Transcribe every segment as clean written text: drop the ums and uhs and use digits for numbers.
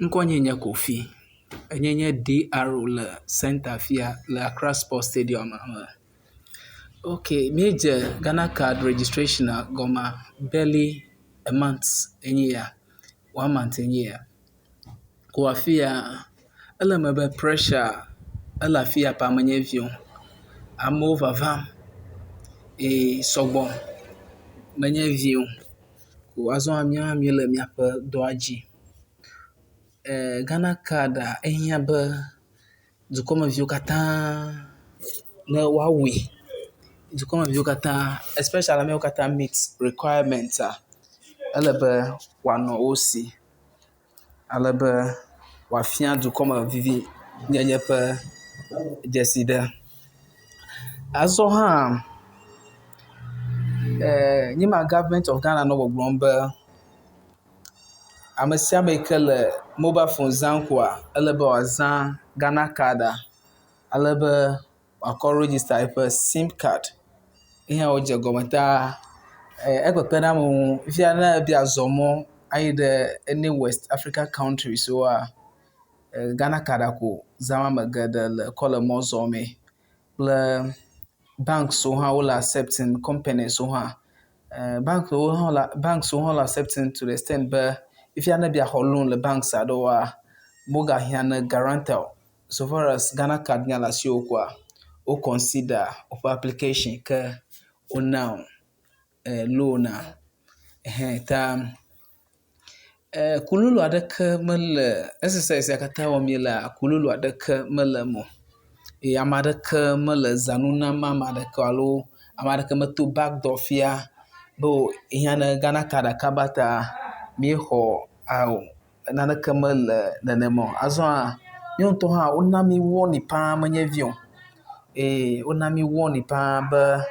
Nkonyenye Kofi. Enyenye DRO le center fia le Accra Sports Stadium. Okay, major Ghana card registration goma barely a month in year. 1 month in year. Kwa fia ele mebe pressure ele fia pa manye vion. Amo vavam e sogbon manye vion. Ko azon amia mi le mi ape doaji. Ghana card ehia be du comme vieux kata na wawe du comme vieux kata especially me kata meet requirements alebe wano osi alebe wafia du comme vivi nyenye pe jesida azo ha nyima government of Ghana no gbombe amasia mekele mobile phone zankwa alebe wazan Ghana card alebe wakọ register for SIM card ihe oje gọmenta ekpekpena mu ifia na bi azomo aide any West Africa country so Ghana card ko zama magada le kole mozome le bank so ha will accepting company so ha bank so ha accepting to the extent be ifia na bi loan le banks adowa moga hiana guarantor so far as Ghana card nyala si okwa o consider of application ke o now loan ta kululu adaka mele exercise yakata wa mila kululu adaka mele mo amadaka mele zanuna mama adaka alo amadaka meto back dofia bo ihana Ghana kada kabata mi ho au nanaka mele nanemo azwa nyonto ha onami woni pa manye vion onami woni pa ba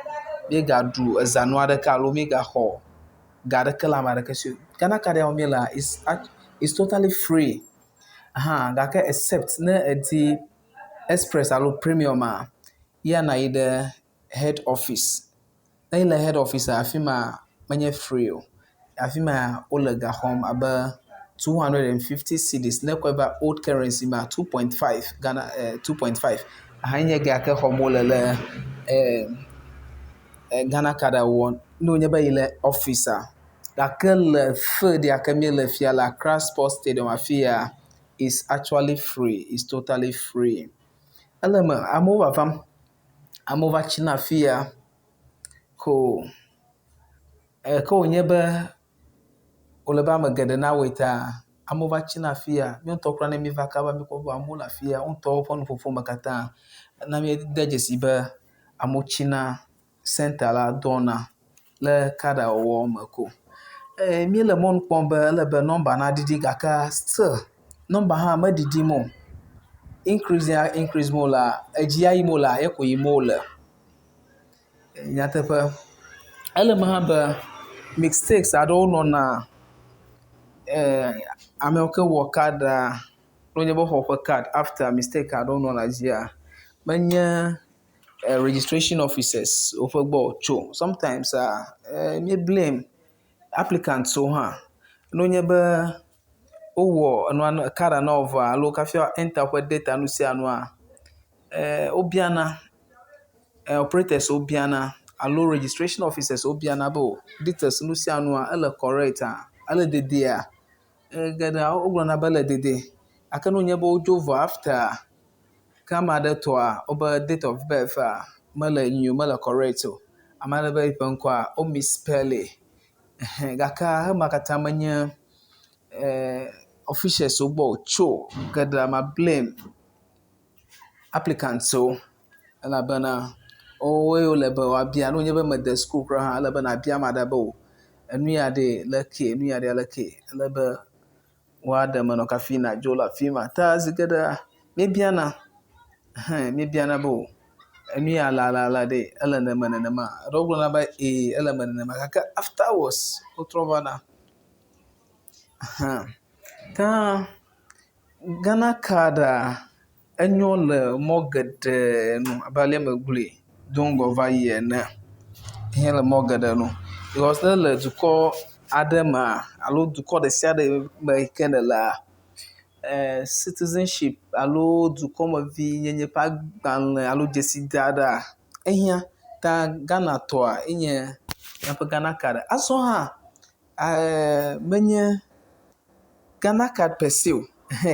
mi gadu zanu adaka alo mi ga ho gada kala maraka so Ghana card ya mila is totally free gaka except na edi express alo premium ya na ide head office na ile head office afima manye free afima olaga home aba 250 cedis na kweba old currency ma 2.5 Ghana 2.5 hanye ga ka home lele Ghana card won no nyeba ile officer laquelle feu de Akamele Fia la Accra Sports Stadium afia is actually free, is totally free. Alema amova china fia ko nyebe oleba magede na weta amova china fia mi ontokra na mi vakaba mi ko amola fia onto pon fofo makata na mi dejesi be amochina center la dona le kada owo mako mi le mon pombe le be number na didi gaka still number ha ma didi mo increase mo la ejia yi mo la eko yi mo la nyatepa ele ma ha be mistakes I don't know na amelke work card no nyebo for card after mistake I don't know na jia manya registration officers ofogbo cho sometimes me blame applicant so no nyebe owo no card na over alo ka fi enter for data no si anu obiana operators obiana alo registration officers obiana bo details no si anu ele correct ele dede gada ogro na bele dede aka no nyebe ojovo after kama de to over date of birth mala new mala correct amana be ipankwa o misspell gaka makata manya officials ogbo cho gada ma blame applicants so ala bana we lebe wa bia no nyebe mede school kra ala bana bia madabo enu ya de leke lebe wa da mano kafina jola fima ta zigada me biana bo enu ya la de ala na manana ma rogro na ba ala manana ma kaka afterwards otrobana ta Ghana card enyo le mogede no abale magule don't go over here na hele mogede no because le duko adema alo duko de sia de ma kenela citizenship alo dukɔmevi nyenye ƒe agbalẽ alo dzeside aɖea, ehia ta Ghana tɔa enye míaƒe Ghana card. Azɔ hã menye Ghana card per se o.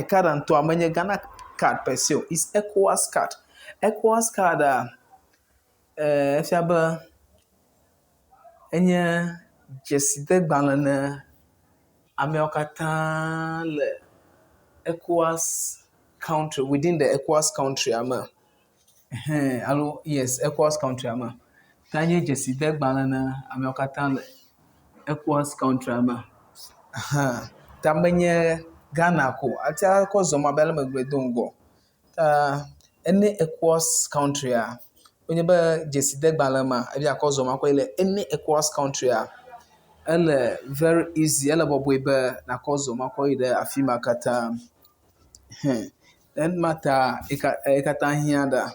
Card ŋutɔa menye Ghana card per se o. Is ECOWAS card. ECOWAS carda efia be enye dzeside gbalẽ ne ameawo katã le ECOWAS country, within the ECOWAS country me. Alo yes, ECOWAS country me. Ta nye dzeside gbalẽ ne ameawo katã le ECOWAS country me. Ta menye Ghana ko. Ati akɔ zɔ ma be ale megbe do ŋgɔ. Ta ene ECOWAS country a onye be dzeside gbalẽ ma ebi akɔ zɔ ma kɔ le ene ECOWAS country a ele very easy, ele bɔbɔe be nakɔ zɔ ma kɔ yi ɖe afi ma katã. Enuma ta ekatã hiã ɖa.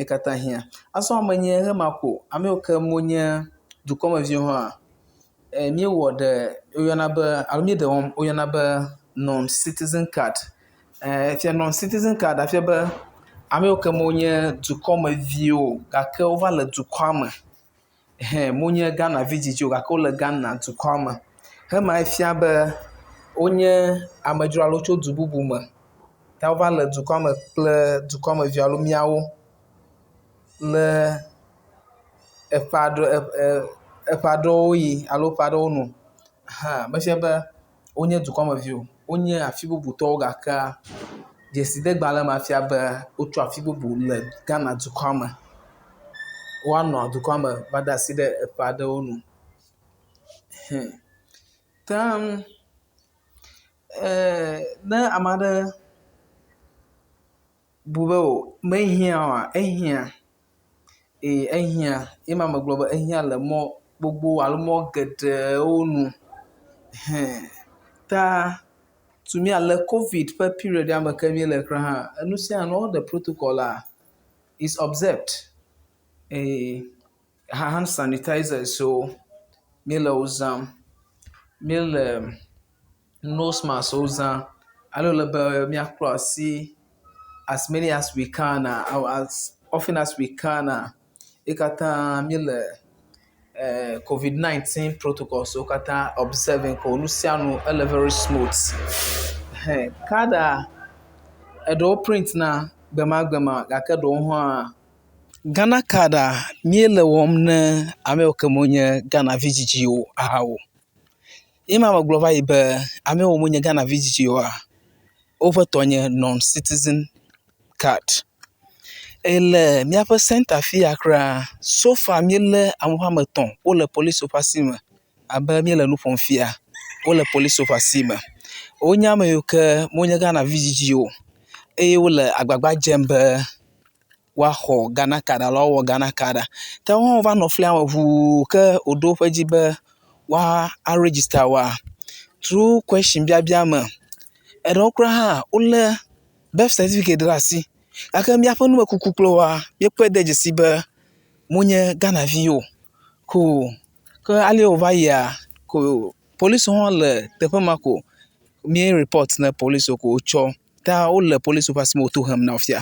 Ekatã hiã. Azɔ menye hema ko, ame yiwo ke monye dukɔmeviwo hã míewɔ ɖe woyɔna be alo míeɖe wɔm woyɔna be non-citizen card. Fia non-citizen card afia be ame yiwo ke monye dukɔmeviwo gake wova le dukɔa me. Monye Ghanavi dzidziwo gake wole Ghana dukɔa me. Hema efia be wonye amedzro alo tso du bubu me. Ta wova le dukɔa me kple dukɔmeviwo alo míawo le eƒe aɖewo yi alo ƒe aɖewo nu. Mefia be wonye dukɔmeviwo. Wonye afi bubutɔwo gakea dzeside gbalẽ ma fia be wotso afi bubu le Ghana dukɔa me. Woanɔ dukɔa me va de asi ɖe eƒe aɖewo nu. Ta ne ame aɖe bu be mehiã oa, ehiã. Ehiã. Ema megblɔ be ehiã le mɔ gbogbo alo mɔ geɖewo nu. Ta tumi ale COVID ƒe period me ke míele kura hã, enu sia nu all the protocol is observed. Hand sanitizers so míele wo zãm. Míele nose mask wo zã. Ale wole be míakplɔ asi as many as we can, as often as we can. Ekatã míele COVID-19 protocols wo katã observing ko nu sia nu ele very smooth. Carda eɖewo print na gbemagbema gake eɖewo hã Ghana carda míele wɔm ne ame yiwo ke monye Ghanavi dzidziwo ahawo. Ema megblɔ va yi be ame yiwo monye Ghanavi dzidziwoa, woƒe tɔ nye non-citizen card. Ele míaƒe center afia kura so far míele ame ame etɔ̃ wole police ƒe asi me abe míele nu ƒom fia. Wole police ƒe asi me. Wonye ame yiwo ke monye Ghanavi dzidziwo eye wole agbagba dzem be woaxɔ Ghana card alo woawɔ Ghana card. Ta wohã wova nɔ flia me ʋuu ke woɖo woƒe dzi be woaregister woa through question biabia me. Eɖewo kura hã wolé birth certificate ɖe asi gake míaƒe numekuku kple woa míekpɔe de dzesi be monye Ghanaviwo. Ko ke ale wòva yia ko policewo hã le teƒe ma ko mí report na policewo ko wotsɔ. Ta wole policewo ƒe asi me wo to hem na wo fia.